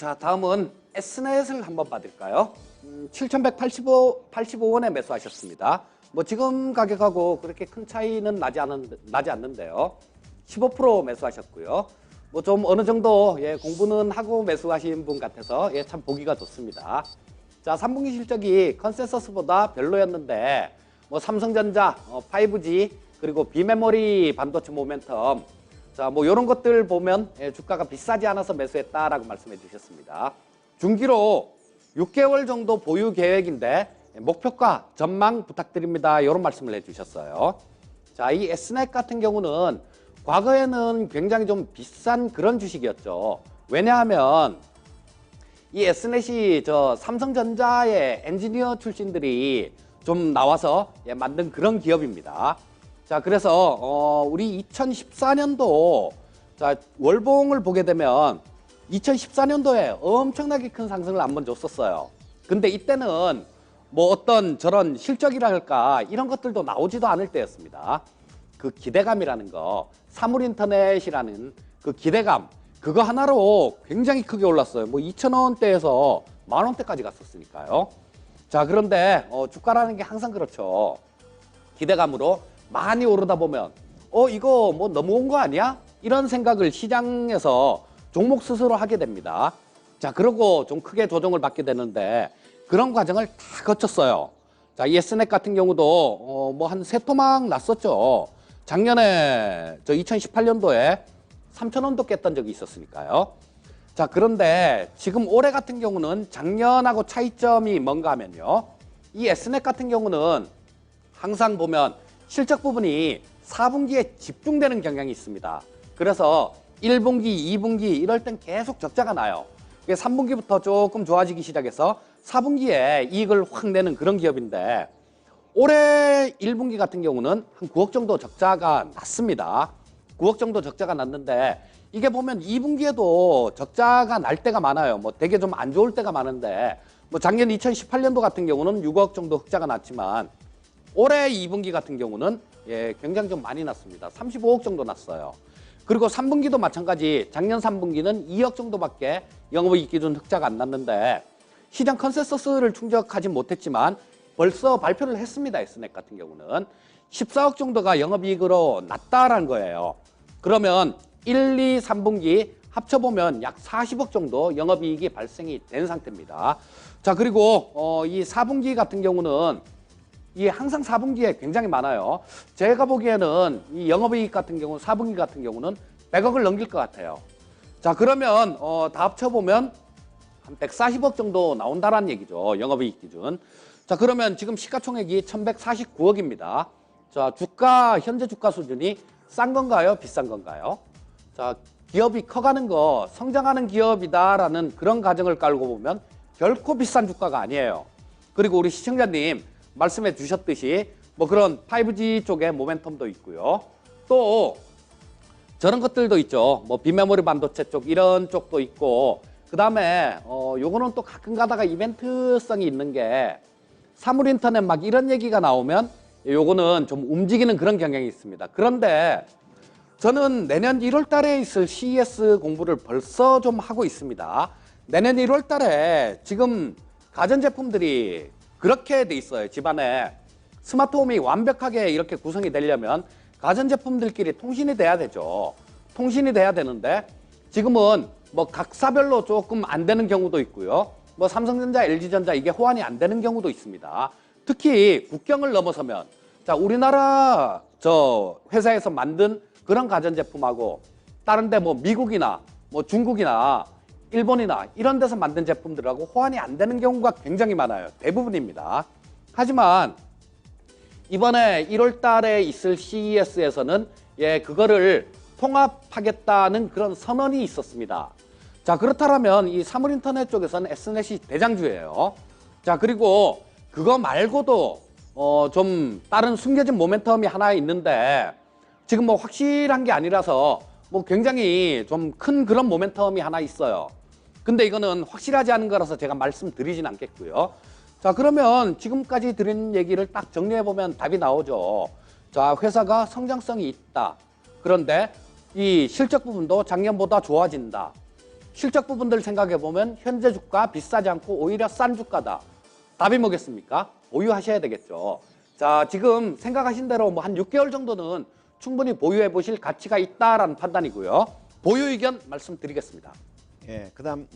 자, 다음은 S넷을 한번 받을까요? 7,185원에 매수하셨습니다. 뭐 지금 가격하고 그렇게 큰 차이는 나지 않는데요. 15% 매수하셨고요. 뭐 좀 어느 정도 공부는 하고 매수하신 분 같아서 참 보기가 좋습니다. 자, 3분기 실적이 컨센서스보다 별로였는데 뭐 삼성전자, 5G 그리고 비메모리 반도체 모멘텀, 자, 뭐 이런 것들 보면 주가가 비싸지 않아서 매수했다라고 말씀해 주셨습니다. 중기로 6개월 정도 보유 계획인데 목표가 전망 부탁드립니다. 이런 말씀을 해주셨어요. 자, 이 S넷 같은 경우는 과거에는 굉장히 좀 비싼 그런 주식이었죠. 왜냐하면 이 S넷이 저 삼성전자의 엔지니어 출신들이 좀 나와서 만든 그런 기업입니다. 자, 그래서 우리 2014년도 자, 월봉을 보게 되면 2014년도에 엄청나게 큰 상승을 한번 줬었어요. 근데 이때는 뭐 어떤 저런 실적이랄까 이런 것들도 나오지도 않을 때였습니다. 그 기대감이라는 거, 사물인터넷이라는 그 기대감, 그거 하나로 굉장히 크게 올랐어요. 뭐 2,000원대에서 10,000원대까지 갔었으니까요. 자, 그런데 주가라는 게 항상 그렇죠. 기대감으로 많이 오르다 보면 이거 뭐 너무 온 거 아니야? 이런 생각을 시장에서 종목 스스로 하게 됩니다. 자, 그러고 좀 크게 조정을 받게 되는데 그런 과정을 다 거쳤어요. 자, 이 S넷 같은 경우도 뭐 한 세 토막 났었죠. 작년에 저 2018년도에 3,000원도 깼던 적이 있었으니까요. 자, 그런데 지금 올해 같은 경우는 작년하고 차이점이 뭔가 하면요. 이 S넷 같은 경우는 항상 보면 실적 부분이 4분기에 집중되는 경향이 있습니다. 그래서 1분기, 2분기 이럴 땐 계속 적자가 나요. 3분기부터 조금 좋아지기 시작해서 4분기에 이익을 확 내는 그런 기업인데 올해 1분기 같은 경우는 한 9억 정도 적자가 났습니다. 9억 정도 적자가 났는데 이게 보면 2분기에도 적자가 날 때가 많아요. 뭐 되게 좀 안 좋을 때가 많은데 뭐 작년 2018년도 같은 경우는 6억 정도 흑자가 났지만 올해 2분기 같은 경우는 굉장히 좀 많이 났습니다. 35억 정도 났어요. 그리고 3분기도 마찬가지 작년 3분기는 2억 정도밖에 영업이익 기준 흑자가 안 났는데 시장 컨센서스를 충족하지 못했지만 벌써 발표를 했습니다. S넷 같은 경우는 14억 정도가 영업이익으로 났다라는 거예요. 그러면 1, 2, 3분기 합쳐보면 약 40억 정도 영업이익이 발생이 된 상태입니다. 자, 그리고 이 4분기 같은 경우는 이 항상 4분기에 굉장히 많아요. 제가 보기에는 이 영업이익 같은 경우 4분기 같은 경우는 100억을 넘길 것 같아요. 자, 그러면 다 합쳐보면 한 140억 정도 나온다라는 얘기죠. 영업이익 기준. 자, 그러면 지금 시가총액이 1,149억입니다. 자, 현재 주가 수준이 싼 건가요? 비싼 건가요? 자, 기업이 커가는 거, 성장하는 기업이다라는 그런 가정을 깔고 보면 결코 비싼 주가가 아니에요. 그리고 우리 시청자님 말씀해 주셨듯이 뭐 그런 5G 쪽에 모멘텀도 있고요. 또 저런 것들도 있죠. 뭐 비메모리 반도체 쪽 이런 쪽도 있고 그다음에 요거는 또 가끔 가다가 이벤트성이 있는 게 사물인터넷 막 이런 얘기가 나오면 요거는 좀 움직이는 그런 경향이 있습니다. 그런데 저는 내년 1월 달에 있을 CES 공부를 벌써 좀 하고 있습니다. 내년 1월 달에 지금 가전제품들이 그렇게 돼 있어요. 집안에 스마트홈이 완벽하게 이렇게 구성이 되려면 가전제품들끼리 통신이 돼야 되죠. 통신이 돼야 되는데 지금은 뭐 각사별로 조금 안 되는 경우도 있고요. 뭐 삼성전자, LG전자 이게 호환이 안 되는 경우도 있습니다. 특히 국경을 넘어서면 자, 우리나라 저 회사에서 만든 그런 가전제품하고 다른데 뭐 미국이나 뭐 중국이나 일본이나 이런 데서 만든 제품들하고 호환이 안 되는 경우가 굉장히 많아요. 대부분입니다. 하지만 이번에 1월 달에 있을 CES에서는 그거를 통합하겠다는 그런 선언이 있었습니다. 자, 그렇다면 이 사물인터넷 쪽에서는 S넷이 대장주예요. 자, 그리고 그거 말고도 좀 다른 숨겨진 모멘텀이 하나 있는데 지금 뭐 확실한 게 아니라서 뭐 굉장히 좀 큰 그런 모멘텀이 하나 있어요. 근데 이거는 확실하지 않은 거라서 제가 말씀드리진 않겠고요. 자, 그러면 지금까지 드린 얘기를 딱 정리해보면 답이 나오죠. 자, 회사가 성장성이 있다. 그런데 이 실적 부분도 작년보다 좋아진다. 실적 부분들 생각해 보면 현재 주가 비싸지 않고 오히려 싼 주가다. 답이 뭐겠습니까? 보유하셔야 되겠죠. 자, 지금 생각하신 대로 뭐 한 6개월 정도는 충분히 보유해 보실 가치가 있다라는 판단이고요. 보유 의견 말씀드리겠습니다. 예, 그다음